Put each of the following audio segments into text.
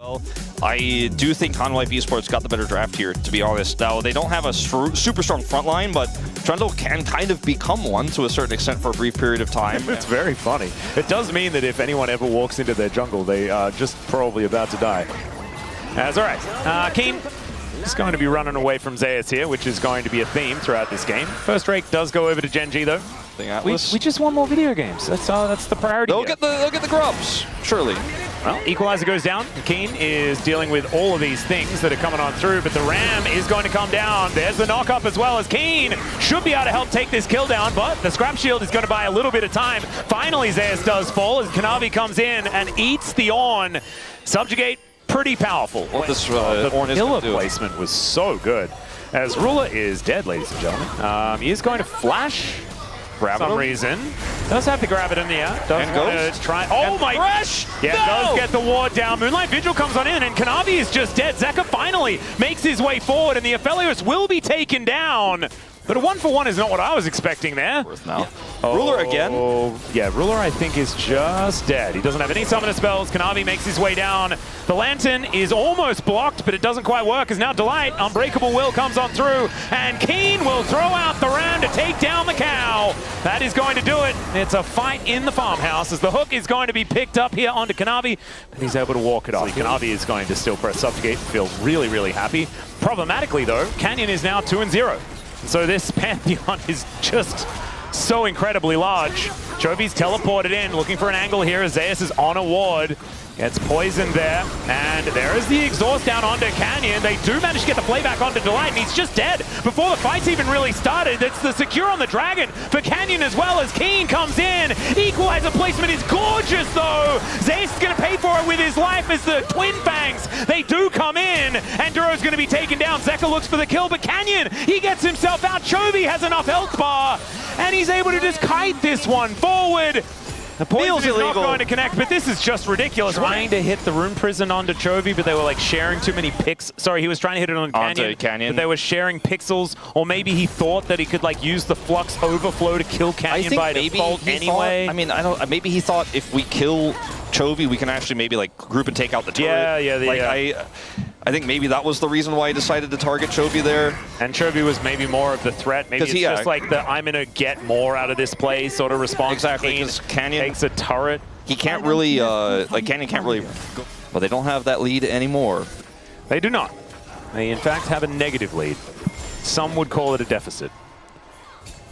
Well, I do think Hanwha Esports got the better draft here, to be honest. Now, they don't have a super strong front line, but Trundle can kind of become one to a certain extent for a brief period of time. It's very funny. It does mean that if anyone ever walks into their jungle, they are just probably about to die. That's all right. Keen is going to be running away from Zeus here, which is going to be a theme throughout this game. First rake does go over to Gen.G though. We just want more video games. That's the priority. They'll get the grubs, surely. Well, Equalizer goes down. Keen is dealing with all of these things that are coming on through, but the Ram is going to come down. There's the knock-up as well, as Keen should be able to help take this kill down, but the Scrap Shield is going to buy a little bit of time. Finally, Zeus does fall as Kanavi comes in and eats the Ornn. Subjugate, pretty powerful. What this the Ornn is pillar going to do. placement was so good. As Ruler is dead, ladies and gentlemen. He is going to flash. For some reason. Does have to grab it in the air. Does try. Oh my gosh! Yeah, does get the ward down. Moonlight Vigil comes on in, and Kanavi is just dead. Zeka finally makes his way forward, and the Aphelios will be taken down. But a 1-for-1 is not what I was expecting there. Worth now. Ruler again. Yeah, Ruler I think is just dead. He doesn't have any summoner spells. Kanavi makes his way down. The Lantern is almost blocked, but it doesn't quite work as now Delight, Unbreakable Will comes on through, and Keen will throw out the Ram to take down the cow. That is going to do it. It's a fight in the farmhouse as the hook is going to be picked up here onto Kanavi, but he's able to walk it off. Kanavi is going to still press Subjugate and feel really, really happy. Problematically though, Canyon is now 2-0. So this Pantheon is just so incredibly large. Chovy's teleported in, looking for an angle here. Zeus is on a ward. Gets poisoned there, and there is the exhaust down onto Canyon. They do manage to get the playback onto Delight, and he's just dead before the fight's even really started. It's the secure on the Dragon for Canyon as well as Keen comes in. Equalizer placement is gorgeous though. Zeus is going to pay for it with his life as the Twin Fangs, they do come in, and Duro's going to be taken down. Zeka looks for the kill, but Canyon, he gets himself out. Chovy has enough health bar, and he's able to just kite this one forward. The poison is not going to connect, but this is just ridiculous. Trying to hit the Rune Prison onto Chovy, but they were like sharing too many picks. Sorry, he was trying to hit it on Canyon, but they were sharing pixels, or maybe he thought that he could like use the Flux Overflow to kill Canyon by default anyway. I mean, I don't. Maybe he thought if we kill Chovy, we can actually maybe like group and take out the turret. Yeah. I think maybe that was the reason why he decided to target Chovy there. And Chovy was maybe more of the threat. Maybe it's just like the I'm going to get more out of this play sort of response. Exactly, because Canyon takes a turret. He can't really, Canyon can't really go. But they don't have that lead anymore. They do not. They in fact have a negative lead. Some would call it a deficit.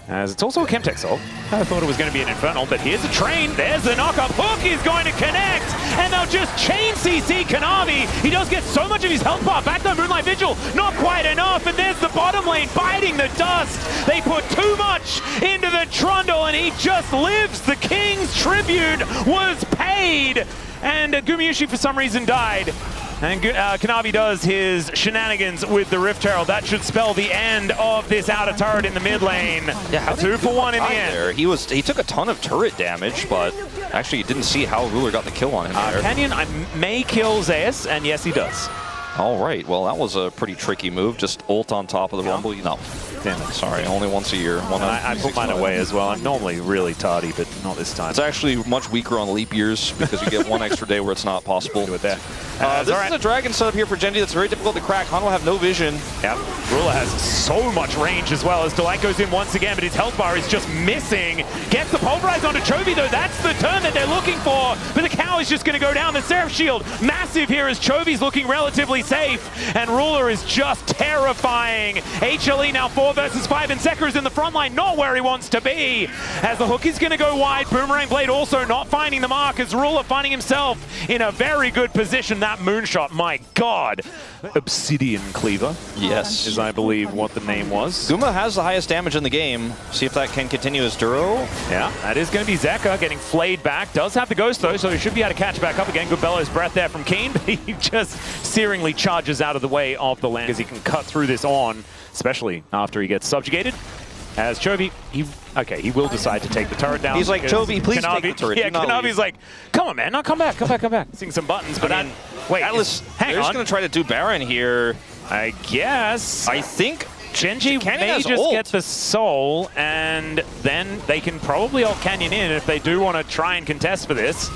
As it's also a Chemtech ult. I thought it was going to be an Infernal, but here's a train. There's the knock-up. Hook is going to connect, and they'll just chain CC Kanavi. He does get so much of his health bar back though. Moonlight Vigil, not quite enough, and there's the bottom lane biting the dust. They put too much into the Trundle, and he just lives. The King's tribute was paid, and Gumayushi for some reason died. And Kanavi does his shenanigans with the Rift Herald. That should spell the end of this outer turret in the mid lane. Yeah, 2-for-1 in the end. There. He took a ton of turret damage, but actually you didn't see how Ruler got the kill on him there. Canyon may kill Zeus, and yes, he does. All right, well, that was a pretty tricky move. Just ult on top of the Rumble. No, damn it, sorry, only once a year. I put mine away as well. I'm normally really tardy, but not this time. It's actually much weaker on leap years because you get one extra day where it's not possible. Do it there. This is a Dragon setup here for Gen.G that's very difficult to crack. Hanwha have no vision. Yep, Ruler has so much range as well as Delight goes in once again, but his health bar is just missing. Gets the Pulverize onto Chovy though. That's the turn that they're looking for, but the cow is just going to go down. The Seraph Shield, massive here as Chovy's looking relatively safe, and Ruler is just terrifying. HLE now 4 versus 5, and Zeka is in the front line, not where he wants to be. As the hook is going to go wide, Boomerang Blade also not finding the mark as Ruler finding himself in a very good position. That moonshot, my God. Obsidian Cleaver. Yes. Is I believe what the name was. Guma has the highest damage in the game. See if that can continue as Duro. Yeah, that is going to be Zeka getting flayed back. Does have the Ghost though, so he should be able to catch back up again. Good bellows breath there from Keen, but he just searingly charges out of the way of the land as he can cut through this on, especially after he gets subjugated. As Chovy, he will decide to take the turret down. He's like, Chovy, please take the turret. Yeah, Kanavi's like, come on, man, no, come back. Seeing some buttons, but I mean, wait, Atlas, hang on. They're just going to try to do Baron here. I guess. I think Gen.G may just get the soul, and then they can probably ult Canyon in if they do want to try and contest for this.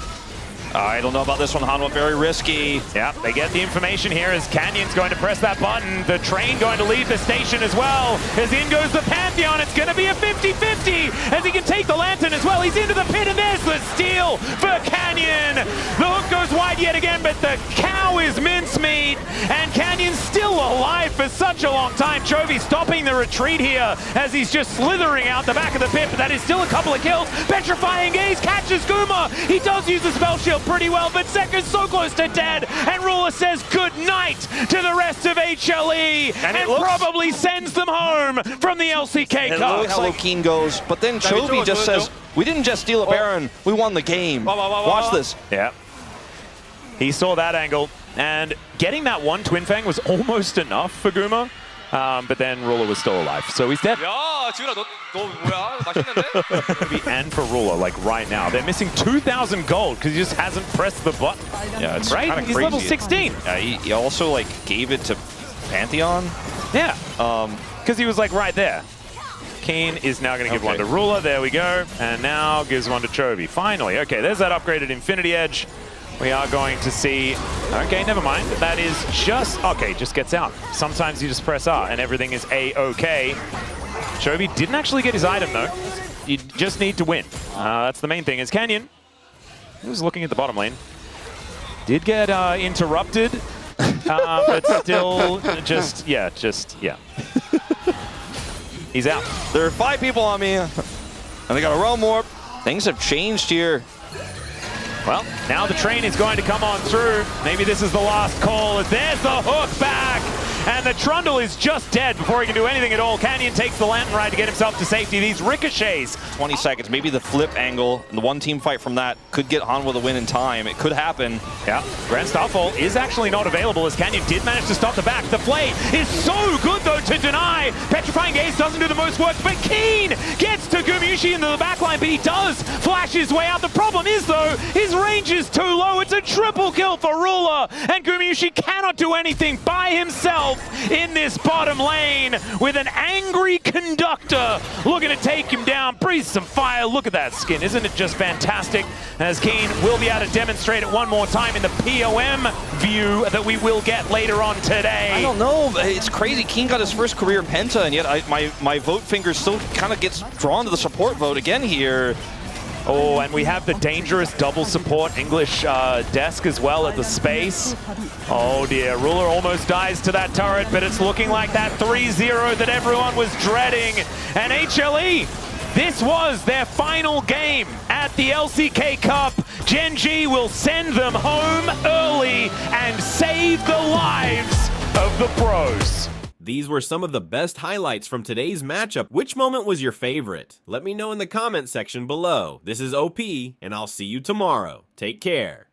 I don't know about this one, Hanwha. Very risky. Yeah, they get the information here as Canyon's going to press that button. The train going to leave the station as well. As in goes the Pantheon. It's going to be a 50-50 as he can take the Lantern as well. He's into the pit, and there's the steal for Canyon. The hook goes wide yet again, but the cow is mincemeat, and Canyon's still alive for such a long time. Chovy stopping the retreat here as he's just slithering out the back of the pit, but that is still a couple of kills. Petrifying Gaze catches Guma. He does use the spell shield pretty well, but Sekka's so close to dead, and Ruler says good night to the rest of HLE, and probably sends them home from the LCK It Cup. looks how Keen goes, but then Chovy just says, we didn't just steal a Baron, we won the game. Watch this. Yeah. He saw that angle, and getting that one Twin Fang was almost enough for Guma, but then Ruler was still alive, so he's dead. 야, 지훈아, 너 뭐야? 맛있는데? And for Ruler, like right now, they're missing 2,000 gold because he just hasn't pressed the button. Yeah, it's Right? kind of He's crazy. level 16. Yeah, he also like gave it to Pantheon. Yeah, because he was like right there. Keen is now going to give one to Ruler. There we go. And now gives one to Chovy. Finally. Okay, there's that upgraded Infinity Edge. We are going to see... Okay, never mind. That is just... Okay, just gets out. Sometimes you just press R and everything is A-OK. Chovy didn't actually get his item, though. You just need to win. That's the main thing. Is Canyon, who's looking at the bottom lane, did get interrupted, but still just... Yeah. He's out. There are 5 people on me, and they got a realm warp. Things have changed here. Well, now the train is going to come on through. Maybe this is the last call. As there's the hook back. And the Trundle is just dead before he can do anything at all. Canyon takes the Lantern Ride to get himself to safety. These ricochets. 20 seconds, maybe the flip angle, and the one-team fight from that could get Hanwha the win in time. It could happen. Yeah, Grand Starfall is actually not available as Canyon did manage to stop the back. The play is so good, though, to deny. Petrifying Gaze doesn't do the most work, but Keen gets to Gumyushi into the backline, but he does flash his way out. The problem is, though, his range is too low. It's a triple kill for Ruler, and Gumyushi cannot do anything by himself in this bottom lane with an angry conductor looking to take him down. Breathe some fire. Look at that skin. Isn't it just fantastic? As Keen will be able to demonstrate it one more time in the POM view that we will get later on today. I don't know. It's crazy. Keen got his first career Penta, and yet my vote finger still kind of gets drawn to the support vote again here. Oh, and we have the dangerous double support English desk as well at the space. Oh dear, Ruler almost dies to that turret, but it's looking like that 3-0 that everyone was dreading. And HLE, this was their final game at the LCK Cup. Gen.G will send them home early and save the lives of the pros. These were some of the best highlights from today's matchup. Which moment was your favorite? Let me know in the comment section below. This is OP, and I'll see you tomorrow. Take care.